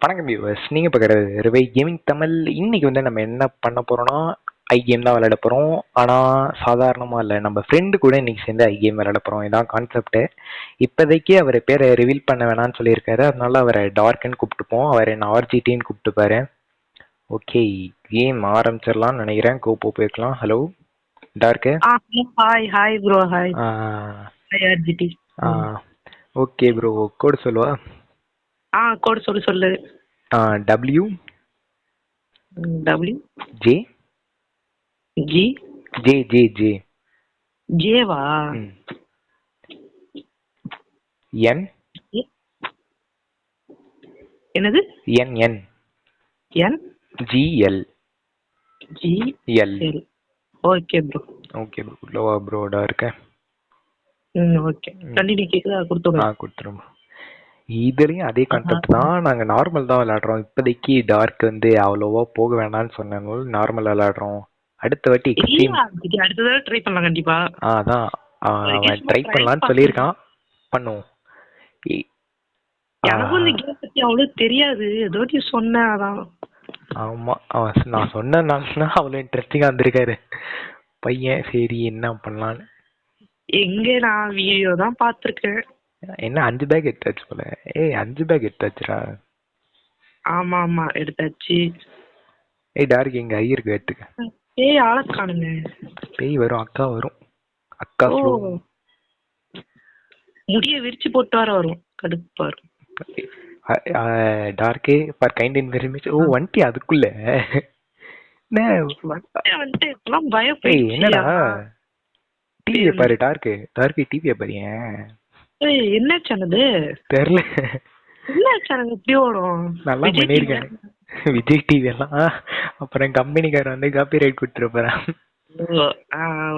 வணக்கம் வியூவர்ஸ், நீங்கள் பார்க்குறது ரிவை கேமிங் தமிழ். இன்னைக்கு வந்து நம்ம என்ன பண்ண போகிறோம்னா ஐ கேம் தான் விளையாட போகிறோம். ஆனால் சாதாரணமாக இல்லை, நம்ம ஃப்ரெண்டு கூட இன்னைக்கு சேர்ந்து ஐ கேம் விளையாட போகிறோம். இதான் கான்செப்ட்டு. இப்போதைக்கு அவர் பேரை ரிவீல் பண்ண வேணாம்னு சொல்லியிருக்காரு, அதனால அவரை டார்க்குன்னு கூப்பிட்டுப்போம். அவர் என்ன ஆர்ஜிடின்னு கூப்பிட்டுப்பாரு. ஓகே, கேம் ஆரம்பிச்சிடலாம்னு நினைக்கிறேன். கோப்போ போய்க்கலாம். ஹலோ டார்க்கு. Hi bro. ஹாய் ஆர்ஜிடி. ஓகே ப்ரோ, கோடு சொல்லுவா. கோட் சொல்லு. W W J G J J J ஜேவா என் என்னது? N N N G L G L. Okay bro. Okay bro, லோவா ப்ரோடா இருக்க. ஓகே, கண்டினியூ கேக்குதா? கொடுத்துரும். இதுலயும் அதே கான்செப்ட் தான். நாங்க நார்மல் தான் விளையாடுறோம் இப்போதைக்கு. டார்க் வந்து அவ்வளோவா போக வேணாம்னு சொன்னாங்க, நார்மல் விளையாடுறோம். அடுத்த வாட்டி எக்ஸ்ட்ரீம் அடுத்த தடவை ட்ரை பண்ணலாம் கண்டிப்பா. அதான் அவன் ட்ரை பண்ணலான்னு சொல்லியிருக்கான், பண்ணுவோம். எனக்கும் இந்த கேம் பத்தி அவ்வளவு தெரியாது, ஏதோ நீ சொன்ன அதான். ஆமா, நான் சொன்னனால அவ்வளோ இன்ட்ரெஸ்டிங்கா வந்திருக்காரு பையன். சரி என்ன பண்ணலான்னு. எங்க நான் வீடியோ தான் பாத்திருக்கேன். என்ன 5 பேக் எடுத்தாச்சு போல. 5 பேக் எடுத்தாச்சுடா. ஆமா ஆமா எடுத்தாச்சு. டார்க் எங்க ஐ இருக்கு எடுத்துக்க. ஆளை காணுங்க. பேய் வரும், அக்கா வரும். அக்கா முடிய விரிச்சு போட்டு வர வரும், கடுப்பா வரும். டார்க்கே ஃபார் கைண்ட் இன்ஃபர்மேஷன். ஓ வண்டி அதுக்குள்ள என்னடா டிவியை பாரு. டார்க்கு டிவியை பாரு. என்ன சேனது தெரியல, என்ன சேனல் இப்படி ஓடும்? நல்லா பண்ணிருக்கேன். விஜய் டிவி எல்லாம். அப்புறம் கம்பெனிக்காரன் வந்து காப்பி ரைட் கொடுத்துருப்பான்.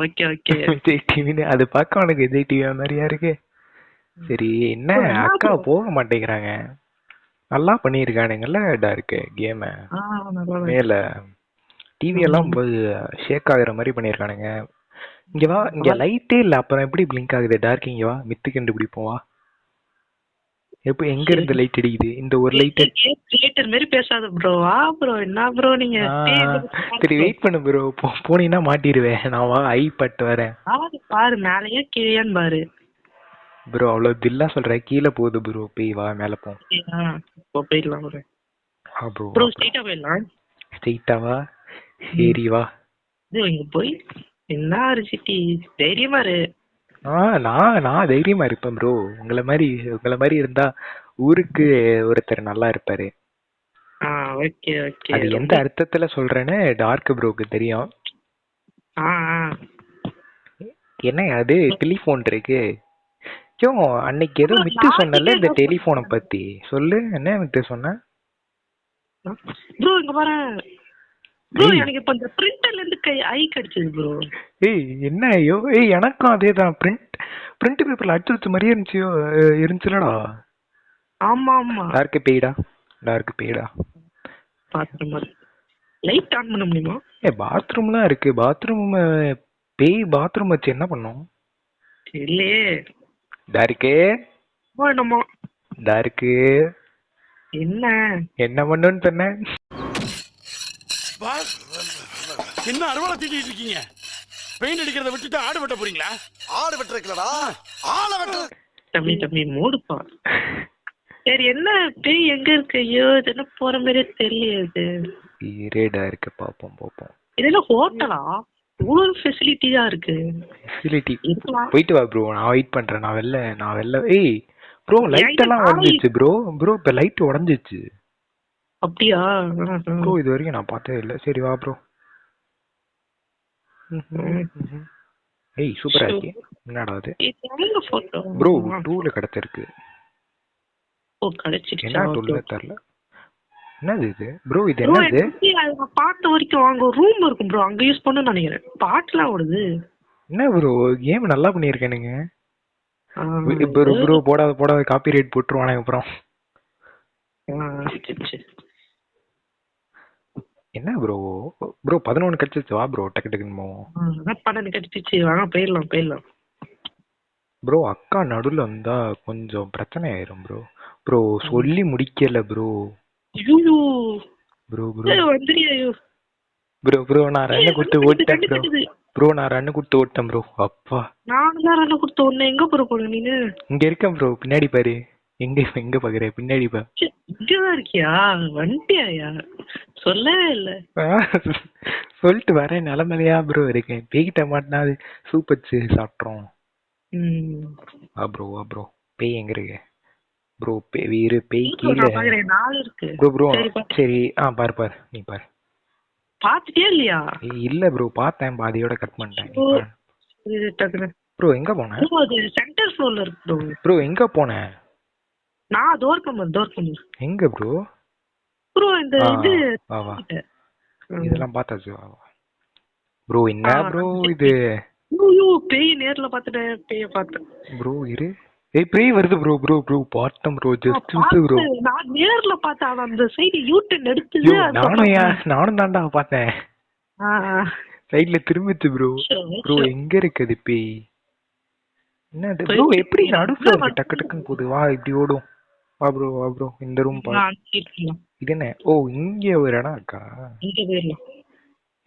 Okay okay. விஜய் டிவின்னு அது பார்க்க உனக்கு விஜய் டிவி மாதிரியா இருக்கு. சரி என்ன அக்கா போக மாட்டேங்கிறாங்க. நல்லா பண்ணிருக்கானுங்கல்ல டார்க்கு கேம. மேல டிவி எல்லாம் ஷேக் ஆகுற மாதிரி பண்ணிருக்கானுங்க. இங்க வா, இங்க லைட்டே இல்ல, அப்புறம் எப்படி பிளிங்க் ஆகுது டார்க்? இங்க வா, மித்து கண்டுபிடிப்போம் வா. எப்ப எங்க இருந்து லைட் அடிக்குது? இந்த ஒரு லைட் தியேட்டர் மாதிரி பேசாத ப்ரோ. வா ப்ரோ. என்ன ப்ரோ நீங்க? சரி வெயிட் பண்ணு ப்ரோ, போனீங்கன்னா மாட்டிடுவேன் நான். வா, ஐ பட்டு வரேன். பாரு மேலயே கீழேன்னு பாரு ப்ரோ. அவ்வளவு தில்லா சொல்ற, கீழே போகுது ப்ரோ. போய் வா, மேல போ. போயிடலாம் ப்ரோ. ப்ரோ ஸ்ட்ரைட்டா போயிடலாம். ஸ்ட்ரைட்டா வா. சரி வா. இங்க போய் என்ன அரிசிட்டி தைரியமா இரு. நான் தைரியமா இருப்பேன் ப்ரோ. உங்களை மாதிரி இருந்தா ஊருக்கு ஒருத்தர் நல்லா இருப்பாரு. Okay okay. அது எந்த அர்த்தத்துல சொல்றேன்னு டார்க் ப்ரோக்கு தெரியும். என்ன அது டெலிபோன் இருக்கு? அன்னைக்கு ஏதோ மித்து சொன்னல இந்த டெலிபோனை பத்தி சொல்லு. என்ன மித்து சொன்ன ப்ரோ? இங்க பாரு ப்ரோ, எனக்கு இப்ப இந்த பிரிண்டர்ல இருந்து ஐ கடிச்சது ப்ரோ. என்ன ஐயோ? எனக்கும் அதேதான். பிரிண்ட் பேப்பர்ல அடிச்சு வச்ச மாதிரியே இருந்துச்சுலடா. ஆமா ஆமா. டார்க் பேய்டா. பாத்ரூம் லைட் ஆன் பண்ண முடியுமா? பாத்ரூம்லாம் இருக்கு. பாத்ரூம் பேய் பாத்ரூம் வச்சு என்ன பண்ணும்? இல்லையே டார்க்கு. டார்க்கு என்ன பண்ணுன்னு சொன்ன? என்ன அறுவடை தீட்டிட்டு இருக்கீங்க? பெயிண்ட் அடிக்கிறத விட்டுட்டு ஆடு வெட்ட போறீங்களா? ஆடு வெட்டறீங்களா? ஆளை வெட்ட. தம்பி மூடுப்பா. சரி என்ன பேய் எங்க இருக்கு? ஐயோ என்ன போற மாதிரியே தெரியல. ரேடா இருக்கு, பாப்போம். இதெல்லாம் ஹோட்டலா? இவ்வளவு ஃபெசிலிட்டி தான் இருக்கு. ஃபெசிலிட்டி போயிட்டு வா ப்ரோ, நான் வெயிட் பண்றேன். நான் வெளில. ப்ரோ லைட் எல்லாம் உடைஞ்சிச்சு ப்ரோ. இப்ப லைட் உடைஞ்சிச்சு. அப்படியா ப்ரோ? இது வரைக்கும் நான் பார்த்ததே இல்லை. சரி வா ப்ரோ. சூப்பரா இருக்கு. என்னடா அது ப்ரோ? டூல கிடைச்சிருக்கு. என்ன டூல்ல தெரியல. என்னது இது ப்ரோ? இது என்னது? பாட்டு வரைக்கும் அங்க ரூம் இருக்கும் ப்ரோ, அங்க யூஸ் பண்ணு நினைக்கிறேன். பாட்டுலாம் ஓடுது. என்ன ப்ரோ கேம் நல்லா பண்ணிருக்கேனுங்க ப்ரோ. போடாத காப்பி ரைட் போட்டுருவானுங்க அப்புறம். என்ன ப்ரோ 11 கிடைச்சிச்சு. வா ப்ரோ, டக்குன்னு போவோம். 12 கிடைச்சிச்சு. வாங்க போயிடலாம். ப்ரோ அக்கா நடுவில் வந்தா கொஞ்சம் பிரச்சனை ஆயிரும் ப்ரோ. சொல்லி முடிக்கல ப்ரோ. ஐயோ ப்ரோ ப்ரோ வந்துறியா? ப்ரோ நான் ரன்னு கொடுத்து ஓட்டேன் ப்ரோ நான் ரன்னு கொடுத்து ஓட்டேன் ப்ரோ. அப்பா நானும் தான் ரன்னு கொடுத்த உடனே எங்க போற நீனு? இங்க இருக்கேன் ப்ரோ, பின்னாடி பாரு. எங்க பாக்குற? பின்னாடி பா. இங்கதான் இருக்கியா? வந்துட்டியா? சொல்லவே இல்ல. சொல்லிட்டு வர நிலைமையா ப்ரோ இருக்கேன். பேய்கிட்ட மாட்டினா சூப்பர் சாப்பிட்றோம். ப்ரோ பேய் எங்க இருக்கு ப்ரோ? வீரு பேய் கீழே ப்ரோ. சரி பாரு நீ பாரு. பாத்துட்டே இல்லையா? இல்ல ப்ரோ, பார்த்தேன், பாதியோட கட் பண்ணிட்டேன். ப்ரோ எங்க போன? சென்டர் ஃப்ளோர்ல இருக்கு ப்ரோ. எங்க போன? நான் தோர்க்கம் எங்க ப்ரோ? ப்ரோ இந்த இது வா இதெல்லாம் பார்த்தாச்சு ப்ரோ. என்ன ப்ரோ இது? பேய் நேர்ல பார்த்துட்டேன். பேய பார்த்தேன் ப்ரோ. இரு. பேய் வருது ப்ரோ. பார்த்தேன் ப்ரோ. ஜஸ்ட் ப்ரோ நான் நேர்ல பார்த்தேன். அந்த சைடு யூட்டன் எடுத்துது. நானும் தான்டா பார்த்தேன். சைடுல திரும்பிச்சு ப்ரோ. எங்க இருக்குது பேய்? என்னது ப்ரோ? எப்படி நடுவுல இருக்கு? டக்கு டக்குன்னு போகுது. வா இப்படி ஓடும். வா ப்ரோ இந்த ரூம் பாரு. இது என்ன? இங்க ஒரு இடம் இருக்கா?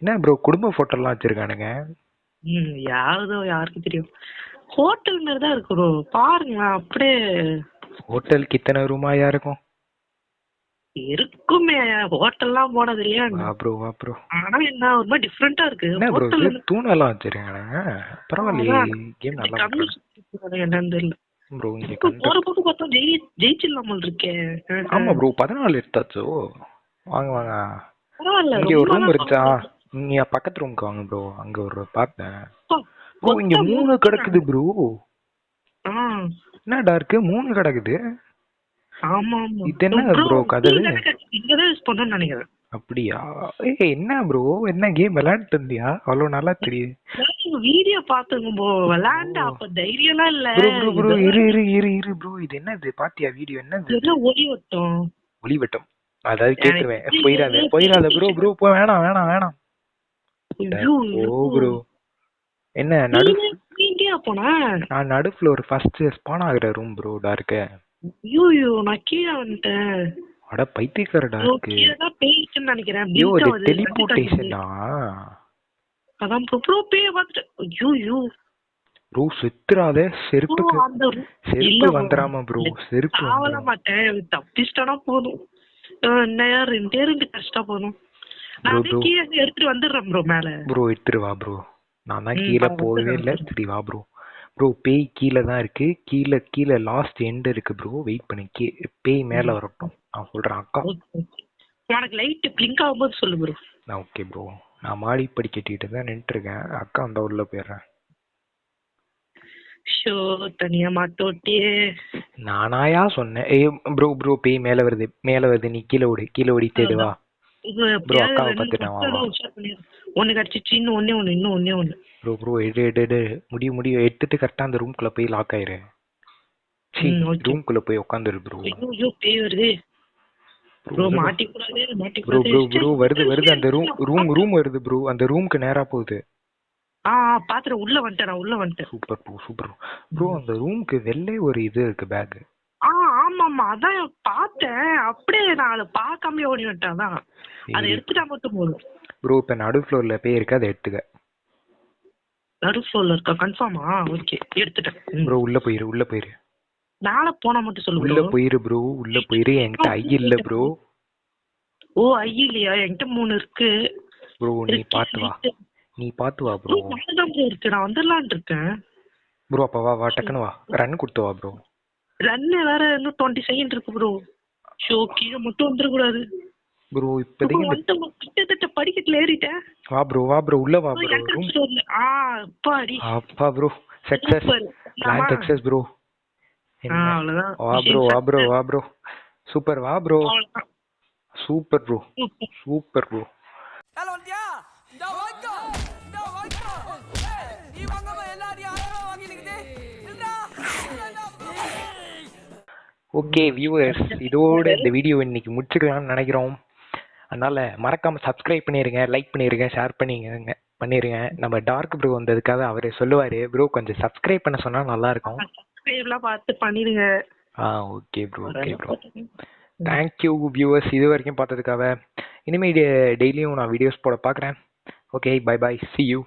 என்ன ப்ரோ குடும்ப போட்டோ எல்லாம் வச்சிருக்கானுங்க? யாருக்கு தெரியும்? ஹோட்டல் மாதிரி தான் இருக்கு ப்ரோ. பாருங்க அப்படியே. ஹோட்டலுக்கு இத்தனை ரூமாயா இருக்கும்? இருக்குமே. ஹோட்டல்லாம் போனது இல்லையா? வா ப்ரோ. ஆனா என்ன ஒரு மாதிரி டிஃபரெண்டா இருக்கு. என்ன ப்ரோ தூணெல்லாம் வச்சிருக்கானுங்க? பரவாயில்லையே, கேம் நல்லா என்னன்னு தெரியல ப்ரோ. இங்க போற போக்கு பார்த்தா ஜெயிச்சிடலாமல் இருக்கேன். ஆமா ப்ரோ 14 எடுத்தாச்சோ. வாங்க இங்க ஒரு ரூம் இருக்கா? நீங்க பக்கத்து ரூமுக்கு வாங்க ப்ரோ. அங்க ஒரு பார்த்தேன் ப்ரோ. இங்க 3 கிடக்குது ப்ரோ. என்னடா இருக்கு? 3 கிடக்குது. ஆமா இது என்ன ப்ரோ கதை? இங்கதான் யூஸ் பண்ணனும்னு நினைக்கிறேன். அப்படியா? என்ன ப்ரோ, என்ன கேம் விளையாண்டு இருந்தியா? அவ்வளவு நல்லா தெரியுது. வீடியோ பாத்துங்க ப்ரோ. விளையாண்டு அப்ப தைரியம்லாம் இல்ல ப்ரோ. இரு ப்ரோ. இது என்னது பாத்தியா வீடியோ? என்னது? ஒளிவட்டம். அதாவது கேக்குவேன். போயிராத ப்ரோ. போ. வேணாம். ப்ரோ என்ன நான் நடு ஃப்ளோர் ஃபர்ஸ்ட் ஸ்பான் ஆகுற ரூம் ப்ரோ. டார்க்க நான் கீழே வந்துட்டேன். அட பைத்தியக்காரடா இருக்கு. நினைக்கிறேன். டெலிபோர்டேஷனா? அதான் ப்ரோ பேய பார்த்துட்டு. ப்ரோ செத்துறாத. செருப்பு வந்துராம ப்ரோ. செருப்பு ஆவல மாட்டேன். தப்பிச்சிட்டனா போதும். என்னையா 2 கஷ்டா போதும். நான் கீழே எடுத்துட்டு வந்துடுறேன் ப்ரோ. மேல ப்ரோ எடுத்துட்டு வா ப்ரோ. நான் தான் கீழே போகவே இல்லை. சரி வா ப்ரோ. பேய் கீழே தான் இருக்கு. கீழே லாஸ்ட் எண்ட் இருக்கு ப்ரோ. வெயிட் பண்ணி பேய் மேல வரட்டும். நான் சொல்றேன் அக்கா. உனக்கு லைட் பிளிங்க் ஆகும்போது சொல்லு ப்ரோ. Okay bro. நான் மாடி படி கட்டிட்டு தான் நின்னுட்டு இருக்கேன். அக்கா அந்த உள்ள போயிடுறேன். ஷோ தனியா மாட்டோட்டியே. நானாயா சொன்னேன்? ப்ரோ பேய் மேல வருது. நீ கீழே ஓடி தேடுவா ப்ரோ. அக்காவை பார்த்துட்டேன். ஒன்னு கடிச்சிச்சு. இன்னும் ஒண்ணு ப்ரோ எடு. முடியும் எடுத்துட்டு கரெக்டா அந்த ரூம்குள்ள போய் லாக் ஆயிரு. ரூம்குள்ள போய் உட்காந்துரு ப்ரோ. பேய் வருது ப்ரோ. மாட்டிக்கூடாது ப்ரோ. வருது அந்த ரூம் வருது ப்ரோ. அந்த ரூம்க்கு நேரா போகுது. பாத்துறேன். உள்ள வந்துட்டேன். Super bro. அந்த ரூம்க்கு வெள்ளை ஒரு இது இருக்கு பேக். ஆமா அதான் பார்த்தேன். அப்படியே நான் அதை பார்க்காம ஓடி வந்துட்டேன். அதான் அதை எடுத்துட்டா மட்டும் போதும் ப்ரோ. இப்ப நடு ஃப்ளோர்ல பேய் இருக்கு, அதை எடுத்துக்க. நடு ஃப்ளோர்ல இருக்கா? கன்ஃபார்மா? ஓகே எடுத்துட்டேன் ப்ரோ. உள்ள போயிரு. மேல போனா மட்டும் சொல்லு. உள்ள போயிரு ப்ரோ. என்கிட்ட ஐ இல்ல ப்ரோ. ஐ இல்லையா? என்கிட்ட 3 இருக்கு ப்ரோ. நீ பாத்து வா ப்ரோ. நான் இருக்கு. நான் வந்துடலான் இருக்கேன் ப்ரோ. அப்ப வா டக்குனு வா. ரன் கொடுத்து வா ப்ரோ. ரன் வேற இன்னும் 20 செகண்ட் இருக்கு ப்ரோ. கீழே மட்டும் வந்துட கூடாது ப்ரோ. இப்போதைக்கு கிட்டத்தட்ட படிக்கட்டுல ஏறிட்டேன். வா ப்ரோ. உள்ள வா ப்ரோ. அப்பா ப்ரோ. Success bro. அவ்வளவுதான். வா ப்ரோ. சூப்பர். வா bro. Super bro. Okay viewers, இதோட இந்த வீடியோ இன்னைக்கு முடிச்சுக்கலாம்னு நினைக்கிறோம். அதனால மறக்காம சப்ஸ்கிரைப் பண்ணிருங்க, லைக் பண்ணிருங்க, ஷேர் பண்ணிருங்க. நம்ம டார்க் ப்ரோ வந்ததுக்காக அவரே சொல்லுவாரு. ப்ரோ கொஞ்சம் சப்ஸ்கிரைப் பண்ண சொன்னா நல்லா இருக்கும். சப்ஸ்கிரைப்லாம் பார்த்து பண்ணிருங்க. Okay bro. தேங்க்யூ வியூவர்ஸ் இது வரைக்கும் பார்த்ததுக்காக. இனிமேல் டெய்லியும் நான் வீடியோஸ் போட பார்க்குறேன். Okay, bye bye, see you.